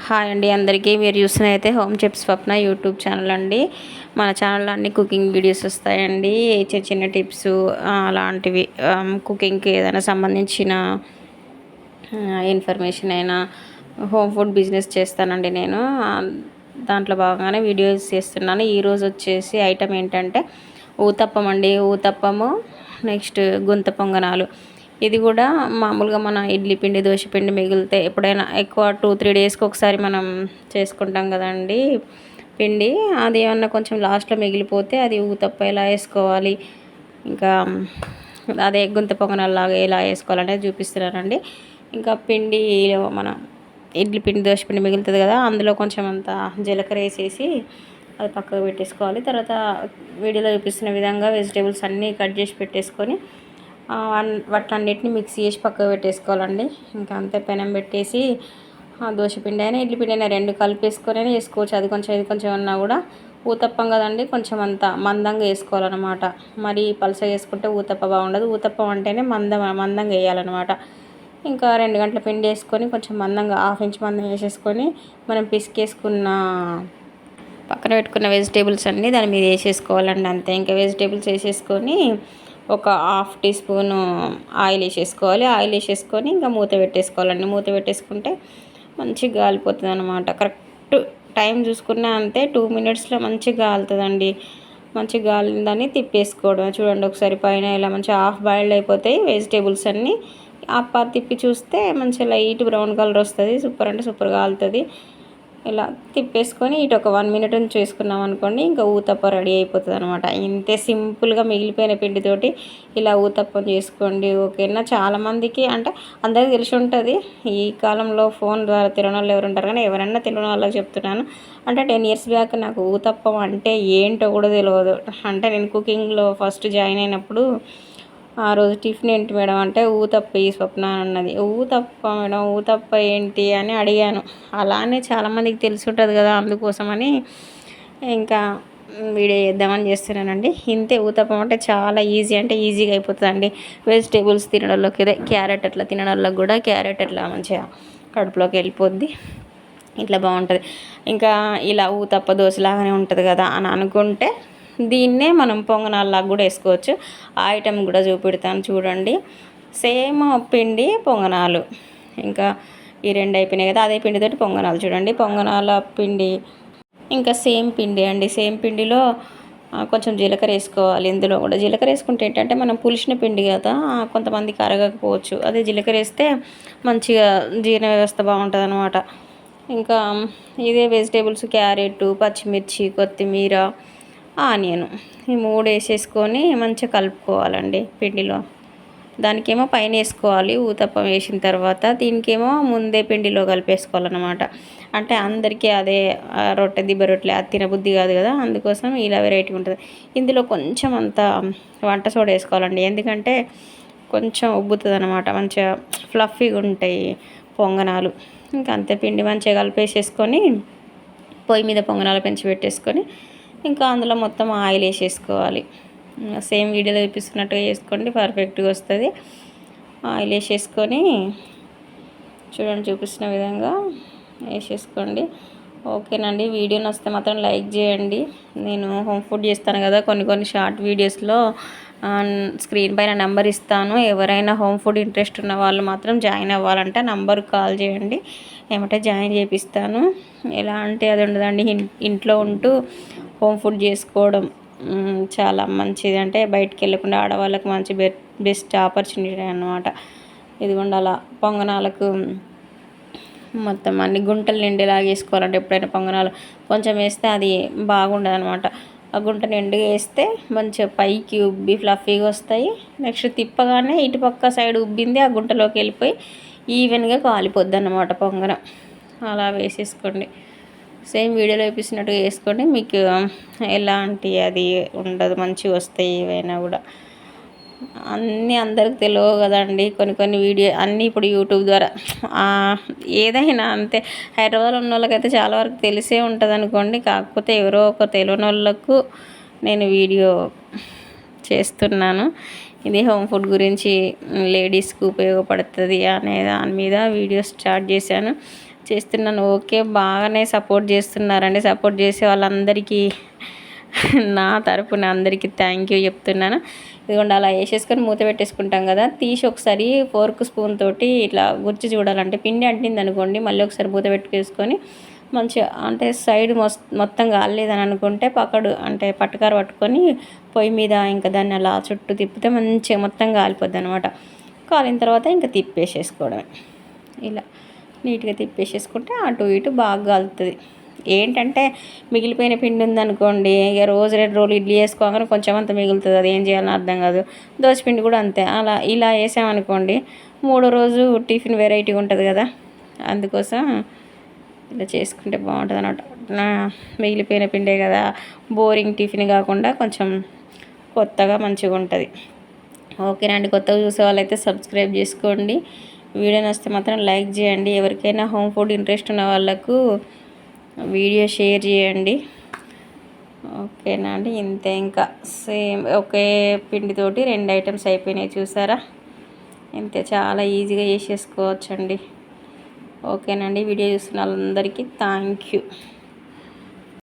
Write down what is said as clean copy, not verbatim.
Hi అండి అందరికీ. మీరు చూస్తున్నదైతే హోమ్ చెఫ్ స్వప్న యూట్యూబ్ ఛానల్ అండి. మన ఛానల్లో అన్ని కుకింగ్ వీడియోస్ వస్తాయండి. చిన్న చిన్న టిప్స్ అలాంటివి, కుకింగ్కి ఏదైనా సంబంధించిన ఇన్ఫర్మేషన్ అయినా, హోమ్ ఫుడ్ బిజినెస్ చేస్తానండి నేను. దాంట్లో భాగంగానే వీడియోస్ చేస్తున్నాను. ఈరోజు వచ్చేసి ఐటమ్ ఏంటంటే ఊతప్పం అండి. ఊతప్పము, నెక్స్ట్ గుంత పొంగనాలు. ఇది కూడా మామూలుగా మన ఇడ్లీ పిండి, దోశ పిండి మిగిలితే ఎప్పుడైనా ఎక్కువ 2-3 డేస్కి ఒకసారి మనం చేసుకుంటాం కదండి పిండి. అది ఏమన్నా కొంచెం లాస్ట్లో మిగిలిపోతే అది ఊతప్ప ఎలా వేసుకోవాలి, ఇంకా అదే గుంత పొంగనాల్లాగా ఎలా వేసుకోవాలనేది చూపిస్తున్నానండి. ఇంకా పిండి మన ఇడ్లీ పిండి, దోశ పిండి మిగులుతుంది కదా, అందులో కొంచెం అంత జీలకర్ర వేసేసి అది పక్కకు పెట్టేసుకోవాలి. తర్వాత వీడియోలో చూపిస్తున్న విధంగా వెజిటేబుల్స్ అన్నీ కట్ చేసి పెట్టేసుకొని వాటన్నిటిని మిక్సీ చేసి పక్కకు పెట్టేసుకోవాలండి. ఇంకా అంతే పెనం పెట్టేసి దోశ పిండి అయినా ఇడ్లీ పిండి అయినా రెండు కలిపేసుకొని వేసుకోవచ్చు. అది కొంచెం ఇది కొంచెం అన్నా కూడా ఊతప్పం కదండి, కొంచెం అంత మందంగా వేసుకోవాలన్నమాట. మరి పలసగా వేసుకుంటే ఊతప్ప బాగుండదు. ఊతప్పం అంటేనే మందంగా వేయాలన్నమాట. ఇంకా 2 గంటల పిండి వేసుకొని కొంచెం మందంగా 1/2 ఇంచ్ మందం వేసేసుకొని మనం పిసికేసుకున్న పక్కన పెట్టుకున్న వెజిటేబుల్స్ అన్నీ దాని మీద వేసేసుకోవాలండి. అంతే. ఇంకా వెజిటేబుల్స్ వేసేసుకొని ఒక 1/2 టీ స్పూను ఆయిల్ వేసేసుకోవాలి. ఆయిల్ వేసేసుకొని ఇంకా మూత పెట్టేసుకోవాలండి. మూత పెట్టేసుకుంటే మంచిగా గాలిపోతుంది అనమాట. కరెక్ట్ టైం చూసుకున్నా అంతే, 2 మినిట్స్లో మంచిగా గాలుతుందండి. మంచిగా గాలిందని తిప్పేసుకోవడం. చూడండి ఒకసారి పైన ఇలా మంచిగా హాఫ్ బాయిల్డ్ అయిపోతాయి వెజిటేబుల్స్ అన్నీ. తిప్పి చూస్తే మంచిగా లైట్ బ్రౌన్ కలర్ వస్తుంది. సూపర్ అంటే సూపర్ కాలుతుంది. ఇలా తిప్పేసుకొని ఇటు ఒక 1 మినిట్ చేసుకున్నాం అనుకోండి, ఇంకా ఊతప్ప రెడీ అయిపోతుంది అనమాట. ఇంతే సింపుల్గా మిగిలిపోయిన పిండితోటి ఇలా ఊతప్పం చేసుకోండి. ఓకేనా. చాలామందికి అంటే అందరికీ తెలిసి ఉంటుంది. ఈ కాలంలో ఫోన్ ద్వారా తెలియని వాళ్ళు ఎవరు ఉంటారు, కానీ ఎవరైనా తెలియని వాళ్ళకి చెప్తున్నాను. అంటే 10 ఇయర్స్ బ్యాక్ నాకు ఊతప్పం అంటే ఏంటో కూడా తెలియదు. అంటే నేను కుకింగ్లో ఫస్ట్ జాయిన్ అయినప్పుడు ఆ రోజు టిఫిన్ ఏంటి మేడం అంటే ఊతప్ప ఈ స్వప్న అన్నది. ఊతప్ప మేడం, ఊతప్ప ఏంటి అని అడిగాను. అలానే చాలామందికి తెలిసి ఉంటుంది కదా, అందుకోసమని ఇంకా వీడియో చేద్దామని చేస్తున్నానండి. ఇంతే. ఊతప్పం అంటే చాలా ఈజీ, అంటే ఈజీగా అయిపోతుందండి. వెజిటేబుల్స్ తినడంలోకి, ఇదే క్యారెట్ అట్లా తినడంలోకి కూడా క్యారెట్ అట్లా మంచిగా కడుపులోకి వెళ్ళిపోద్ది. ఇట్లా బాగుంటుంది. ఇంకా ఇలా ఊతప్ప దోశలాగానే ఉంటుంది కదా అని అనుకుంటే దీన్నే మనం పొంగనాల్లాగా కూడా వేసుకోవచ్చు. ఆ ఐటెం కూడా చూపెడతాను చూడండి. సేమ్ పిండి పొంగనాలు, ఇంకా ఈ 2 అయిపోయినాయి కదా, అదే పిండితోటి పొంగనాలు. చూడండి పొంగనాల పిండి ఇంకా సేమ్ పిండి అండి. సేమ్ పిండిలో కొంచెం జీలకర్ర వేసుకోవాలి. ఇందులో కూడా జీలకర్ర వేసుకుంటే ఏంటంటే మనం పులిసిన పిండి కదా, కొంతమందికి అరగకపోవచ్చు. అదే జీలకర్ర వేస్తే మంచిగా జీర్ణ వ్యవస్థ బాగుంటుంది అనమాట. ఇంకా ఇదే వెజిటేబుల్స్ క్యారెట్, పచ్చిమిర్చి, కొత్తిమీర, ఆనియను, ఈ 3 వేసేసుకొని మంచిగా కలుపుకోవాలండి పిండిలో. దానికేమో పైన వేసుకోవాలి ఊతప్పం వేసిన తర్వాత, దీనికేమో ముందే పిండిలో కలిపేసుకోవాలన్నమాట. అంటే అందరికీ అదే రొట్టె దిబ్బ రొట్టెలు అది తినబుద్ధి కాదు కదా, అందుకోసం ఇలా వెరైటీ ఉంటుంది. ఇందులో కొంచెం అంత వంట సోడా వేసుకోవాలండి, ఎందుకంటే కొంచెం ఉబ్బుతుంది అనమాట. మంచిగా ఫ్లఫీగా ఉంటాయి పొంగనాలు. ఇంకా అంతే. పిండి మంచిగా కలిపేసేసుకొని పొయ్యి మీద పొంగనాలు పెంచి పెట్టేసుకొని ఇంకా అందులో మొత్తం ఆయిల్ వేసేసుకోవాలి. సేమ్ వీడియోలో చూపిస్తున్నట్టుగా చేసుకోండి, పర్ఫెక్ట్గా వస్తుంది. ఆయిల్ వేసేసుకొని చూడండి చూపిస్తున్న విధంగా వేసేసుకోండి. ఓకేనండి. వీడియో నచ్చితే మాత్రం లైక్ చేయండి. నేను హోమ్ ఫుడ్ చేస్తాను కదా, కొన్ని షార్ట్ వీడియోస్లో స్క్రీన్ పైన నెంబర్ ఇస్తాను. ఎవరైనా హోమ్ ఫుడ్ ఇంట్రెస్ట్ ఉన్న వాళ్ళు మాత్రం జాయిన్ అవ్వాలంటే నంబర్కి కాల్ చేయండి, ఏమంటే జాయిన్ చేపిస్తాను. ఎలా అంటే అది ఉండదండి, ఇంట్లో ఉంటూ హోమ్ ఫుడ్ చేసుకోవడం చాలా మంచిది. అంటే బయటికి వెళ్ళకుండా ఆడవాళ్ళకి మంచి బెస్ట్ ఆపర్చునిటీ అన్నమాట. ఇదిగోండి అలా పొంగనాలకు మొత్తం అన్ని గుంటలు నిండేలాగా వేసుకోవాలంటే ఎప్పుడైనా పొంగనాలు కొంచెం వేస్తే అది బాగుండదు అనమాట. ఆ గుంట నిండుగా వేస్తే మంచిగా పైకి ఉబ్బి ఫ్లఫీగా వస్తాయి. నెక్స్ట్ తిప్పగానే ఇటుపక్క సైడ్ ఉబ్బింది ఆ గుంటలోకి వెళ్ళిపోయి ఈవెన్గా కాలిపోద్ది అన్నమాట పొంగనం. అలా వేసేసుకోండి. సేమ్ వీడియోలో చూపిస్తున్నట్టుగా వేసుకోండి. మీకు ఎలాంటి అది ఉండదు, మంచిగా వస్తాయి ఏవైనా కూడా. అన్నీ అందరికి తెలియవు కదండి, కొన్ని వీడియో అన్నీ ఇప్పుడు యూట్యూబ్ ద్వారా ఏదైనా అంతే. హైదరాబాద్లో ఉన్న వాళ్ళకైతే చాలా వరకు తెలిసే ఉంటుంది అనుకోండి, కాకపోతే ఎవరో ఒక తెలియని వాళ్ళకు నేను వీడియో చేస్తున్నాను. ఇది హోమ్ ఫుడ్ గురించి లేడీస్కి ఉపయోగపడుతుంది అనే దాని మీద వీడియో స్టార్ట్ చేశాను. చేస్తున్నాను. ఓకే, బాగానే సపోర్ట్ చేస్తున్నారండి. సపోర్ట్ చేసే వాళ్ళందరికీ నా తరపున అందరికీ థ్యాంక్ యూ చెప్తున్నాను. ఇదిగోండి అలా వేసేసుకొని మూత పెట్టేసుకుంటాం కదా, తీసి ఒకసారి ఫోర్క్ స్పూన్ తోటి ఇట్లా గుచ్చి చూడాలంటే పిండి అంటింది అనుకోండి, మళ్ళీ ఒకసారి మూత పెట్టుకేసుకొని మంచిగా అంటే సైడ్ మొత్తం కాలేదని అనుకుంటే పక్కడు అంటే పట్టుకార పట్టుకొని పొయ్యి మీద ఇంకా దాన్ని అలా చుట్టూ తిప్పితే మంచిగా మొత్తం కాలిపోద్ది అనమాట. కాలిన తర్వాత ఇంకా తిప్పేసేసుకోవడమే. ఇలా నీట్గా తిప్పేసేసుకుంటే అటు ఇటు బాగా కాలుతుంది. ఏంటంటే మిగిలిపోయిన పిండి ఉందనుకోండి, ఇక రోజు 2 రోజులు ఇడ్లీ వేసుకోగానే కొంచెం అంత మిగులుతుంది, అది ఏం చేయాలని అర్థం కాదు. దోసపిండి కూడా అంతే, అలా ఇలా వేసామనుకోండి మూడో రోజు టిఫిన్ వెరైటీగా ఉంటుంది కదా, అందుకోసం ఇలా చేసుకుంటే బాగుంటుంది అన్నమాట. మిగిలిపోయిన పిండే కదా, బోరింగ్ టిఫిన్ కాకుండా కొంచెం కొత్తగా మంచిగా ఉంటుంది. ఓకేనండి, కొత్తగా చూసే వాళ్ళైతే సబ్స్క్రైబ్ చేసుకోండి. వీడియో నచ్చితే మాత్రం లైక్ చేయండి. ఎవరికైనా హోమ్ ఫుడ్ ఇంట్రెస్ట్ ఉన్న వాళ్ళకు వీడియో షేర్ చేయండి. ఓకేనా అండి, ఇంతే. ఇంకా సేమ్ ఒకే పిండితోటి 2 ఐటమ్స్ అయిపోయినాయి చూసారా, ఇంతే. చాలా ఈజీగా చేసేసుకోవచ్చండి. ఓకేనండి, వీడియో చూస్తున్న వాళ్ళందరికీ థ్యాంక్ యూ.